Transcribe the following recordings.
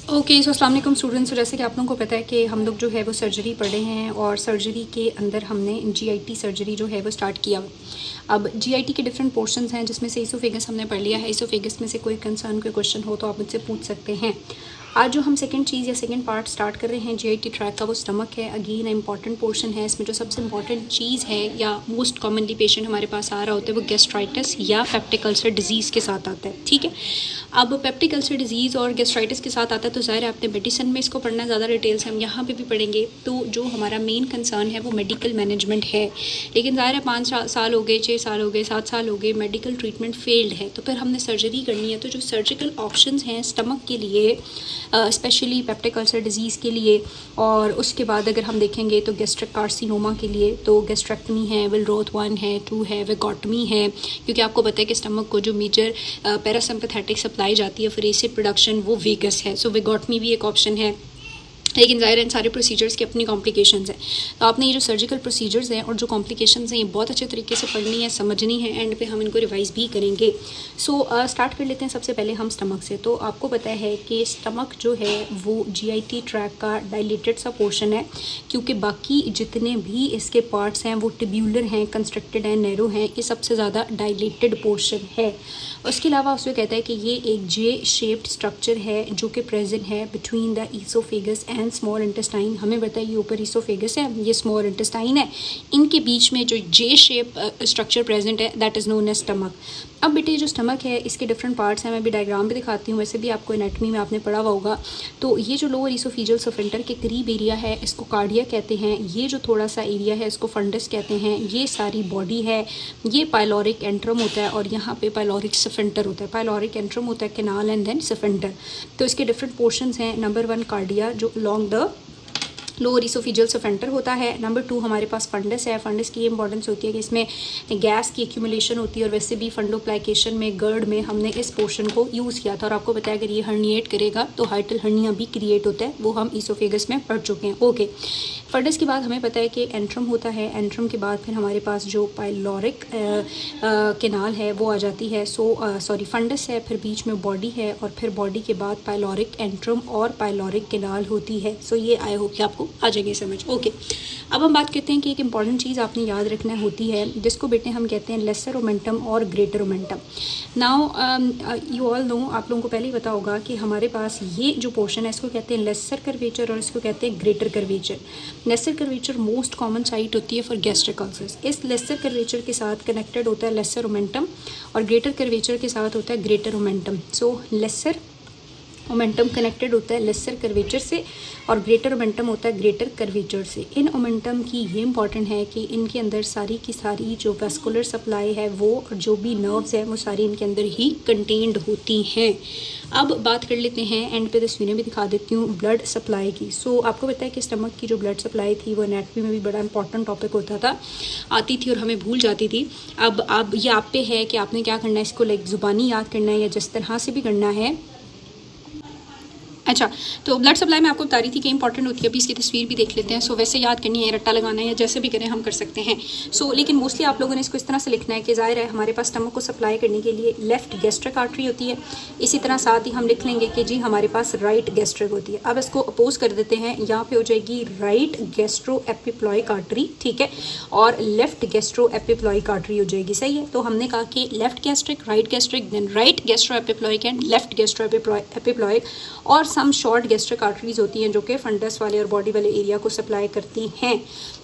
Okay so अस्सलाम वालेकुम students. जैसे कि आप लोगों को पता है कि हम लोग जो है वो सर्जरी पढ़ रहे हैं और सर्जरी के अंदर हमने जीआईटी सर्जरी जो है वो स्टार्ट किया। अब जीआईटी के डिफरेंट पोर्शंस हैं जिसमें से इसोफेगस हमने पढ़ लिया है। इसोफेगस में से कोई कंसर्न कोई क्वेश्चन हो तो आप मुझसे पूछ सकते हैं। आज जो हम सेकंड चीज़ या सेकंड पार्ट स्टार्ट कर रहे हैं जीआईटी ट्रैक का वो स्टमक है। अगेन इंपॉर्टेंट पोर्शन है। इसमें जो सबसे इंपॉर्टेंट चीज़ है या मोस्ट कॉमनली पेशेंट हमारे पास आ रहा होता है वो गैस्ट्राइटिस या पेप्टिक अल्सर डिजीज़ के साथ आता है। ठीक है, अब पेप्टिक अल्सर डिजीज़ और गैस्ट्राइटिस के साथ आता है तो ज़ाहिर है आपने मेडिसिन में इसको पढ़ना ज़्यादा डिटेल से हम यहाँ पे भी पढ़ेंगे। तो जो हमारा मेन कंसर्न है वो मेडिकल मैनेजमेंट है। लेकिन ज़ाहिर है 5 साल हो गए, 6 साल हो गए, 7 साल हो गए, मेडिकल ट्रीटमेंट फेल्ड है तो फिर हमने सर्जरी करनी है। तो जो सर्जिकल ऑप्शंस हैं स्टमक के लिए, स्पेशली पेप्टिक अल्सर डिजीज़ के लिए, और उसके बाद अगर हम देखेंगे तो गैस्ट्रिक कार्सिनोमा के लिए तो गैस्ट्रेक्टमी है, विलरोथ 1 है, 2 है, वेगोटमी है। क्योंकि आपको पता है कि स्टमक को जो मेजर पैरासिम्पैथेटिक सप्लाई जाती है फॉर एसिड प्रोडक्शन वो वेगस है। सो वेगोटमी भी एक ऑप्शन है। लेकिन ज़ाहिर इन सारे प्रोसीजर्स की अपनी कॉम्प्लिकेशंस हैं। तो आपने ये जो सर्जिकल प्रोसीजर्स हैं और जो कॉम्प्लिकेशंस हैं ये बहुत अच्छे तरीके से पढ़नी है, समझनी है। एंड पे हम इनको रिवाइज भी करेंगे। सो स्टार्ट कर लेते हैं सबसे पहले हम स्टमक से। तो आपको पता है कि स्टमक जो है वो जीआईटी ट्रैक का डायलेटेड सा पोर्शन है, क्योंकि बाकी जितने भी इसके पार्ट्स हैं वो ट्यूब्यूलर हैं, कंस्ट्रक्टेड हैं, नैरो हैं। ये सबसे ज़्यादा डायलेटेड पोर्शन है। उसके अलावा उसमें कहता है कि ये एक जे शेप्ड स्ट्रक्चर है जो कि प्रेजेंट है between the oesophagus and small intestine. हमें बताइए ये ऊपर ईसोफेगस है, ये स्मॉल इंटेस्टाइन है, इनके बीच में जो जे शेप स्ट्रक्चर प्रेजेंट है that is known as stomach. अब बेटे जो स्टमक है इसके डिफरेंट पार्ट्स हैं, मैं भी डायग्राम भी दिखाती हूँ। वैसे भी आपको एनाटमी में आपने पढ़ा हुआ होगा। तो ये जो लोअर ईसोफेजियल सफेंटर के करीब एरिया है इसको कार्डिया कहते हैं। ये जो थोड़ा सा एरिया है इसको फंडस कहते हैं। ये सारी बॉडी है, ये पाइलोरिक एंट्रम होता है और यहाँ पे पाइलोरिक सफेंटर होता है। पाइलोरिक एंट्रम होता है कैनाल एंड देन सफेंटर। तो इसके डिफरेंट पोर्शंस हैं। नंबर 1 कार्डिया जो लॉन्ग द लोअर ईसोफेजियल सफेंटर होता है। नंबर 2 हमारे पास फंडस है। फंडस की इंपॉर्टेंस होती है कि इसमें गैस की एक्यूमुलेशन होती है और वैसे भी फंडोप्लाइकेशन में गर्ड में हमने इस पोर्शन को यूज़ किया था। और आपको बताया अगर ये हर्निएट करेगा तो हाइटल हर्निया भी क्रिएट होता है, वो हम ईसोफेगस में पढ़ चुके हैं। ओके, फंडस के बाद हमें पता है कि एंट्रम होता है। एंट्रम के बाद फिर हमारे पास जो पाइलोरिक केनाल है वो आ जाती है। फंडस है, फिर बीच में बॉडी है और फिर बॉडी के बाद पाइलोरिक एंट्रम और पाइलोरिक केनाल होती है। सो ये आई होप कि आपको आ जाएगी समझ। ओके, अब हम बात करते हैं कि एक इंपॉर्टेंट चीज़ आपने याद रखना होती है जिसको बेटे हम कहते हैं लेसर ओमेंटम और greater omentum. Now you all know, आप लोगों को पहले ही पता होगा कि हमारे पास ये जो पोर्शन है इसको कहते हैं लेसर कर्वेचर और इसको कहते हैं greater curvature. Lesser curvature most common site होती है फॉर गैस्ट्रिक अल्सर्स। इस लेसर कर्वेचर के साथ कनेक्टेड होता है लेसर ओमेंटम और ग्रेटर कर्वेचर के साथ होता है ग्रेटर ओमेंटम। सो लेसर ओमेंटम कनेक्टेड होता है लेसर कर्वेचर से और ग्रेटर ओमेंटम होता है ग्रेटर कर्वेचर से। इन ओमेंटम की ये इंपॉर्टेंट है कि इनके अंदर सारी की सारी जो वेस्कुलर सप्लाई है वो और जो भी नर्व्स हैं वो सारी इनके अंदर ही कंटेन्ड होती हैं। अब बात कर लेते हैं, एंड पे तस्वीरें भी दिखा देती हूँ ब्लड सप्लाई की। सो आपको पता है कि स्टमक की जो ब्लड सप्लाई थी वो एनाटमी में भी बड़ा इंपॉर्टेंट टॉपिक होता था, आती थी और हमें भूल जाती थी। अब ये आप पे है कि आपने क्या करना है, इसको लाइक ज़ुबानी याद करना है या जिस तरह से भी करना है। अच्छा, तो ब्लड सप्लाई में आपको बता रही थी कि इंपॉर्टेंट होती है। अभी इसकी तस्वीर भी देख लेते हैं। सो वैसे याद करनी है, रट्टा लगाना है या जैसे भी करें हम कर सकते हैं। लेकिन मोस्टली आप लोगों ने इसको इस तरह से लिखना है कि ज़ाहिर है हमारे पास स्टमक को सप्लाई करने के लिए लेफ्ट गैस्ट्रिक आर्टरी होती है। इसी तरह साथ ही हम लिख लेंगे कि जी हमारे पास राइट गैस्ट्रिक होती है। अब इसको अपोज कर देते हैं, यहाँ पे हो जाएगी राइट गैस्ट्रो एपिप्लॉइक आर्टरी, ठीक है, और लेफ्ट गैस्ट्रो एपिप्लॉइक आर्टरी हो जाएगी। सही है, तो हमने कहा कि left gastric, right gastric, then right gastroepiploic and left gastroepiploic, और सम शॉर्ट गैस्ट्रिक आर्टरीज होती हैं जो कि फंडस वाले और बॉडी वाले एरिया को सप्लाई करती हैं।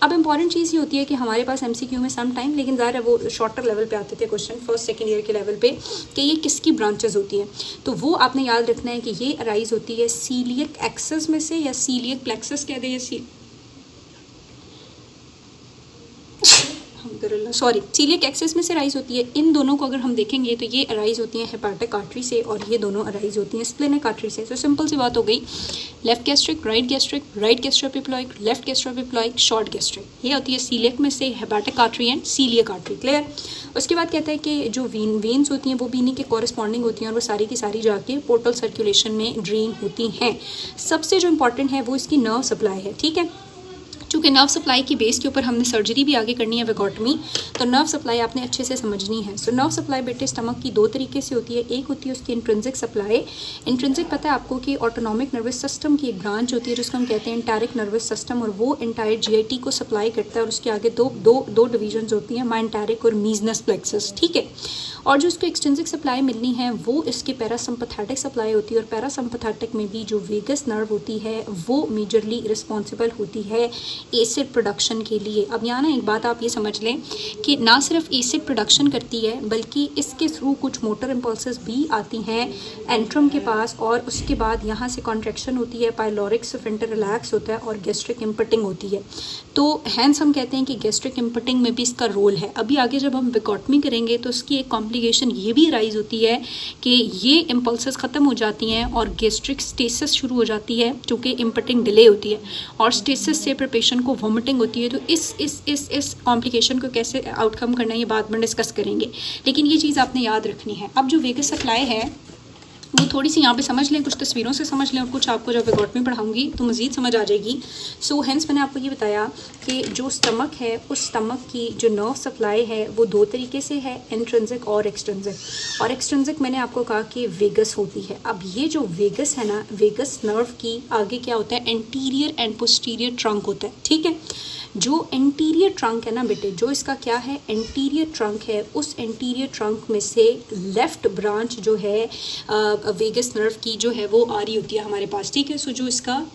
अब इंपॉर्टेंट चीज़ ये होती है कि हमारे पास एमसीक्यू में सम टाइम, लेकिन ज़ाहिर है वो शॉर्टर लेवल पे आते थे क्वेश्चन फर्स्ट सेकंड ईयर के लेवल पे, कि ये किसकी ब्रांचेस होती हैं। तो वो आपने याद रखना है कि ये अराइज होती है सीलियक एक्सेस में से, या सीलियक प्लेक्सस कह दे, या सीलियक एक्सेस में से राइज होती है। इन दोनों को अगर हम देखेंगे तो ये अराइज होती हैं हेपाटिक आर्टरी से और ये दोनों अराइज होती हैं स्प्लेनिक आर्टरी से। तो सिंपल सी बात हो गई, left gastric, right gastric, right gastroepiploic, left gastroepiploic, short gastric, ये होती है सीलियक में से hepatic artery and coeliac artery. Clear. उसके बाद कहता है कि जो वेन्स होती हैं वो भी इन्हीं के कॉरेस्पॉन्डिंग होती हैं और वो सारी की सारी जाके पोर्टल सर्कुलेशन में ड्रेन होती हैं। सबसे जो इंपॉर्टेंट है वो इसकी नर्व सप्लाई है, ठीक है। चूँकि नर्व सप्लाई की बेस के ऊपर हमने सर्जरी भी आगे करनी है वेगोटमी, तो नर्व सप्लाई आपने अच्छे से समझनी है। सो नर्व सप्लाई बेटे स्टमक की दो तरीके से होती है। एक होती है उसकी इंट्रिंसिक सप्लाई। इंट्रिंसिक पता है आपको कि ऑटोनॉमिक नर्वस सिस्टम की एक ब्रांच होती है जिसको हम कहते हैं एंटेरिक नर्वस सिस्टम, और वो एंटायर जीआईटी को सप्लाई करता है। और उसके आगे दो डिवीजन्स होती हैं, माइंटेरिक और मीजनस प्लेक्सस, ठीक है। और जो उसको एक्सटेंसिक सप्लाई मिलनी है वो इसकी पैरासिम्पैथेटिक सप्लाई होती है। और पैरासिम्पैथेटिक में भी जो वेगस नर्व होती है वो मेजरली रिस्पॉन्सिबल होती है एसिड प्रोडक्शन के लिए। अब यहाँ ना एक बात आप ये समझ लें कि ना सिर्फ एसिड प्रोडक्शन करती है बल्कि इसके थ्रू कुछ मोटर इम्पल्सेस भी आती हैं एंट्रम के पास, और उसके बाद यहाँ से कॉन्ट्रैक्शन होती है, पाइलोरिक स्फिंक्टर रिलैक्स होता है और गैस्ट्रिक इम्पटिंग होती है। तो हैंस हम कहते हैं कि गैस्ट्रिक इम्पटिंग में भी इसका रोल है। अभी आगे जब हम वेगोटमी करेंगे तो उसकी एक कॉम्प्लिकेशन ये भी राइज होती है कि ये इम्पल्सेस ख़त्म हो जाती हैं और गैस्ट्रिक स्टेसिस शुरू हो जाती है, चूँकि इम्पटिंग डिले होती है, और स्टेसिस से फिर पेशेंट को वॉमिटिंग होती है। तो इस कॉम्प्लिकेशन को कैसे आउटकम करना है ये बाद में डिस्कस करेंगे, लेकिन ये चीज़ आपने याद रखनी है। अब जो वेगस सप्लाई है वो थोड़ी सी यहाँ पे समझ लें, कुछ तस्वीरों से समझ लें, और कुछ आपको जब वेगोटमी पढ़ाऊंगी तो मज़ीद समझ आ जाएगी। सो हेंस मैंने आपको ये बताया कि जो स्टमक है उस स्टमक की जो नर्व सप्लाई है वो दो तरीके से है, इंट्रिंसिक और एक्सट्रिंसिक। और एक्सट्रिंसिक मैंने आपको कहा कि वेगस होती है। अब ये जो वेगस है ना, वेगस नर्व की आगे क्या होता है, एंटीरियर एंड पोस्टीरियर ट्रंक होता है, ठीक है। जो एंटीरियर ट्रंक है ना बेटे, जो इसका क्या है, एंटीरियर ट्रंक है, उस एंटीरियर ट्रंक में से लेफ़्ट ब्रांच जो है वेगस नर्व की जो है वो आ रही होती है हमारे पास, ठीक है। सो जो इसका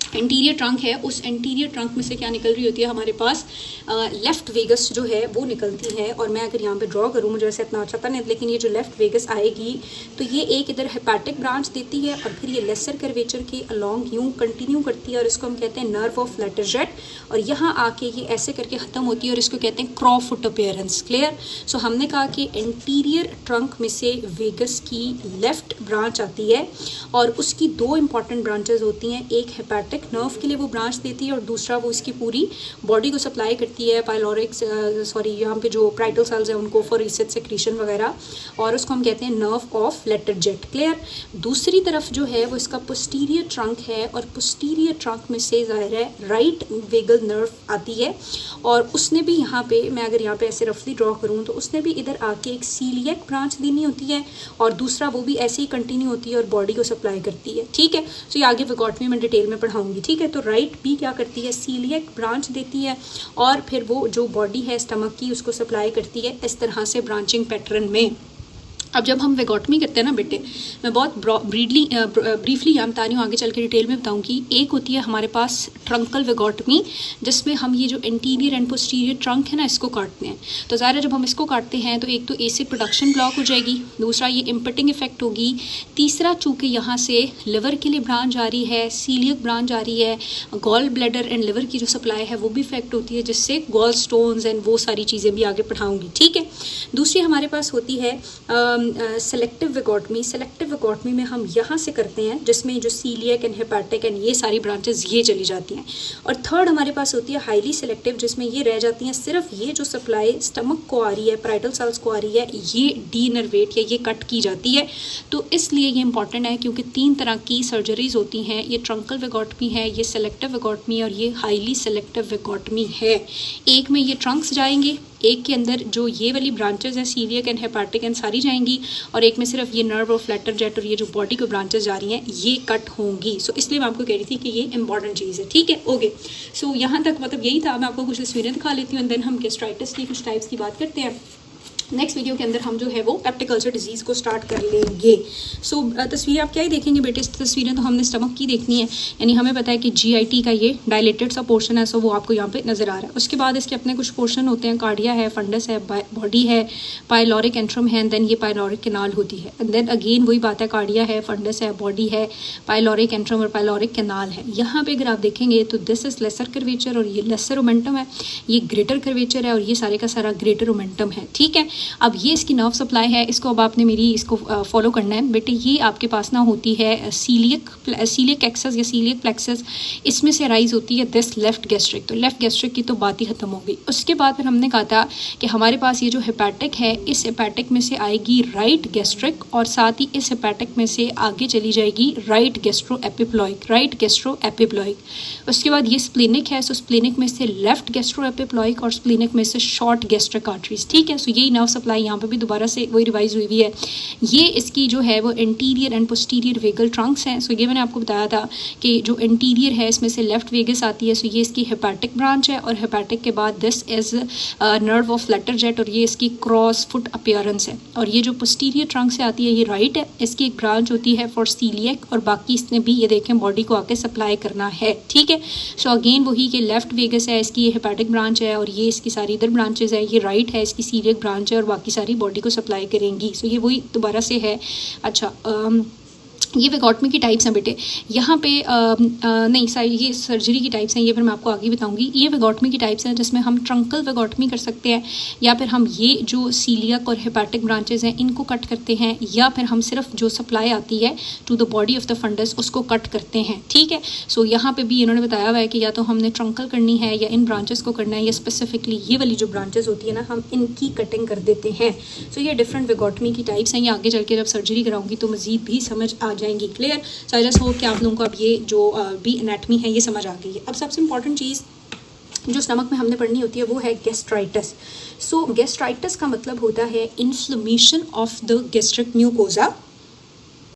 एंटीरियर ट्रंक है उस एंटीरियर ट्रंक में से क्या निकल रही होती है हमारे पास, लेफ़्ट वेगस जो है वो निकलती है। और मैं अगर यहाँ पे ड्रॉ करूँ, मुझे वैसे इतना अच्छा नहीं, लेकिन ये जो लेफ़्ट वेगस आएगी तो ये एक इधर हेपाटिक ब्रांच देती है और फिर ये लेसर कर्वेचर के अलॉन्ग यूँ कंटिन्यू करती है और इसको हम कहते हैं नर्व ऑफ लेटरजेट, और यहाँ आके ये ऐसे करके ख़त्म होती है और इसको कहते हैं क्रॉ फुट अपीयरेंस। क्लियर। सो हमने कहा कि एंटीरियर ट्रंक में से वेगस की लेफ़्ट ब्रांच आती है और उसकी दो इंपॉर्टेंट ब्रांचेज होती हैं, एक हेपाटिक नर्व के लिए वो ब्रांच देती है और दूसरा वो इसकी पूरी बॉडी को सप्लाई करती है, पाइलोरिक यहाँ पे जो प्राइटल सेल्स हैं उनको फॉर एसिड सेक्रीशन वगैरह, और उसको हम कहते हैं नर्व ऑफ लेटरजेट। क्लियर। दूसरी तरफ जो है वो इसका पोस्टीरियर ट्रंक है और पोस्टीरियर ट्रंक में से ज़ाहिर है राइट वेगल नर्व आती है, और उसने भी यहाँ पे, मैं अगर यहाँ पे ऐसे रफली ड्रॉ करूँ तो उसने भी इधर आके एक सीलियक ब्रांच देनी होती है और दूसरा वो भी ऐसे ही कंटिन्यू होती है और बॉडी को सप्लाई करती है, ठीक है। सो ये आगे वेगोटमी में डिटेल में पढ़ाऊंगी, ठीक है। तो राइट भी क्या करती है, सीलियक ब्रांच देती है और फिर वो जो बॉडी है स्टमक की उसको सप्लाई करती है इस तरह से ब्रांचिंग पैटर्न में। अब जब हम वेगोटमी करते हैं ना बेटे, मैं बहुत ब्रीफली यहाँ बता रही हूँ, आगे चल के डिटेल में बताऊँगी। एक होती है हमारे पास ट्रंकल वेगोटमी जिसमें हम ये जो इंटीरियर एंड पोस्टीरियर ट्रंक है ना इसको काटते हैं। तो ज़ाहिर है जब हम इसको काटते हैं तो एक तो एसिड प्रोडक्शन ब्लॉक हो जाएगी, दूसरा ये इम्पटिंग इफेक्ट होगी, तीसरा चूँकि यहाँ से लिवर के लिए ब्रांच जा रही है, सीलियक ब्रांच जा रही है, गॉल ब्लैडर एंड लिवर की जो सप्लाई है वो भी इफेक्ट होती है, जिससे गॉल स्टोन्स एंड वो सारी चीज़ें भी आगे पढ़ाऊँगी, ठीक है। दूसरी हमारे पास होती है सेलेक्टिव वेगोटमी। सेलेक्टिव वेगोटमी में हम यहाँ से करते हैं जिसमें जो सीलियक एंड हेपाटिक एंड ये सारी ब्रांचेस ये चली जाती हैं। और थर्ड हमारे पास होती है हाईली सेलेक्टिव, जिसमें ये रह जाती हैं सिर्फ ये जो सप्लाई स्टमक को आ रही है, पैराइटल सेल्स को आ रही है, ये डीनर्वेट या ये कट की जाती है। तो इसलिए ये इंपॉर्टेंट है क्योंकि 3 तरह की सर्जरीज होती हैं, ये ट्रंकल वेगोटमी है, ये सेलेक्टिव वेगोटमी और ये हाईली सेलेक्टिव वेगोटमी है। एक में ये ट्रंक्स जाएंगे, एक के अंदर जो ये वाली ब्रांचेस हैं सीलियक एंड हेपाटिक एंड सारी जाएंगी, और एक में सिर्फ ये नर्व ऑफ लेटरजेट और ये जो बॉडी को ब्रांचेस जा रही हैं ये कट होंगी। सो इसलिए मैं आपको कह रही थी कि ये इंपॉर्टेंट चीज़ है, ठीक है। ओके, सो यहाँ तक मतलब यही था। मैं आपको कुछ तस्वीरें दिखा लेती हूँ एंड देन हम गैस्ट्राइटिस की कुछ टाइप्स की बात करते हैं। नेक्स्ट वीडियो के अंदर हम जो है वो पेप्टिक अल्सर डिजीज़ को स्टार्ट कर लेंगे। सो तस्वीरें आप क्या ही देखेंगे बेटे, इस तस्वीरें तो हमने स्टमक की देखनी है, यानी हमें पता है कि जीआईटी का ये डायलेटेड सा पोर्शन है, सो वो आपको यहाँ पे नज़र आ रहा है। उसके बाद इसके अपने कुछ पोर्शन होते हैं, कार्डिया है, फंडस है, बॉडी है, पाइलोरिक एंट्रम है, एंड देन ये पाइलोरिक कैनाल होती है, एंड देन अगेन वही बात है, कार्डिया है, फंडस है, बॉडी है, पाइलोरिक एंट्रम और पाइलोरिक कैनाल है। यहाँ पे अगर आप देखेंगे तो दिस इज़ लेसर कर्वेचर और ये लेसर ओमेंटम है, ये ग्रेटर कर्वेचर है और ये सारे का सारा ग्रेटर ओमेंटम है, ठीक है। अब ये इसकी नर्व सप्लाई है, इसको अब आपने मेरी इसको फॉलो करना है बेटे। ये आपके पास ना होती है सीलियक एक्सेस या सीलियक प्लेक्सस, इसमें से राइज होती है दिस लेफ्ट गैस्ट्रिक। तो लेफ्ट गैस्ट्रिक की तो बात ही खत्म हो गई। उसके बाद फिर हमने कहा था कि हमारे पास ये जो हेपेटिक है, इस हेपेटिक में से आएगी राइट गैस्ट्रिक और साथ ही इस हेपेटिक में से आगे चली जाएगी राइट गैस्ट्रो एपिप्लॉइक। उसके बाद ये स्प्लेनिक है, सो स्प्लेनिक में से लेफ्ट गैस्ट्रो एपिप्लॉइक और स्प्लेनिक में से शॉर्ट गैस्ट्रिक आर्टरीज। ठीक है, सो यही नर्व सप्लाई यहाँ पे भी दोबारा से वही रिवाइज हुई हुई है। ये इसकी जो है वो interior and posterior vagal Trunks हैं। सो ये मैंने आपको बताया था कि जो इंटीरियर है इसमें से लेफ्ट वेगस आती है, सो ये इसकी हेपेटिक ब्रांच है और हेपेटिक के बाद this is nerve of Latarjet और ये इसकी क्रॉस फुट अपीयरेंस है। और ये जो पोस्टीरियर ट्रंक से आती है ये राइट है, इसकी एक ब्रांच होती है फॉर सीलियक और बाकी इसने भी ये देखें बॉडी को आके सप्लाई करना है। ठीक है, सो अगेन वही कि लेफ्ट वेगस है, इसकी ये हेपेटिक ब्रांच है और ये इसकी सारी इधर ब्रांचेज है। ये राइट है, इसकी सीलियक ब्रांच है और बाकी सारी बॉडी को सप्लाई करेंगी। सो ये वही दोबारा से है। अच्छा, ये वेगोटमी की टाइप्स हैं बेटे। यहाँ पे नहीं सारी ये सर्जरी की टाइप्स हैं, ये फिर मैं आपको आगे बताऊंगी। ये वेगोटमी की टाइप्स हैं जिसमें हम ट्रंकल वेगोटमी कर सकते हैं या फिर हम ये जो सीलियक और हेपेटिक ब्रांचेज हैं इनको कट करते हैं या फिर हम सिर्फ जो सप्लाई आती है to the body of the fundus उसको कट करते हैं। ठीक है, सो यहाँ पे भी इन्होंने बताया हुआ है कि या तो हमने ट्रंकल करनी है या इन ब्रांचेस को करना है या स्पेसिफिकली ये वाली जो ब्रांचेस होती है ना हम इनकी कटिंग कर देते हैं। सो ये डिफरेंट वेगोटमी की टाइप्स हैं, ये आगे चल के जब सर्जरी कराऊंगी तो मजीद भी समझ आ जाएंगी। Clear? So I just hope कि आप लोगों को अब ये जो भी एनाटमी है ये समझ आ गई है। अब सबसे इंपॉर्टेंट चीज़ जो स्टमक में हमने पढ़नी होती है वो है गैस्ट्राइटिस। सो गैस्ट्राइटिस का मतलब होता है inflammation of the gastric mucosa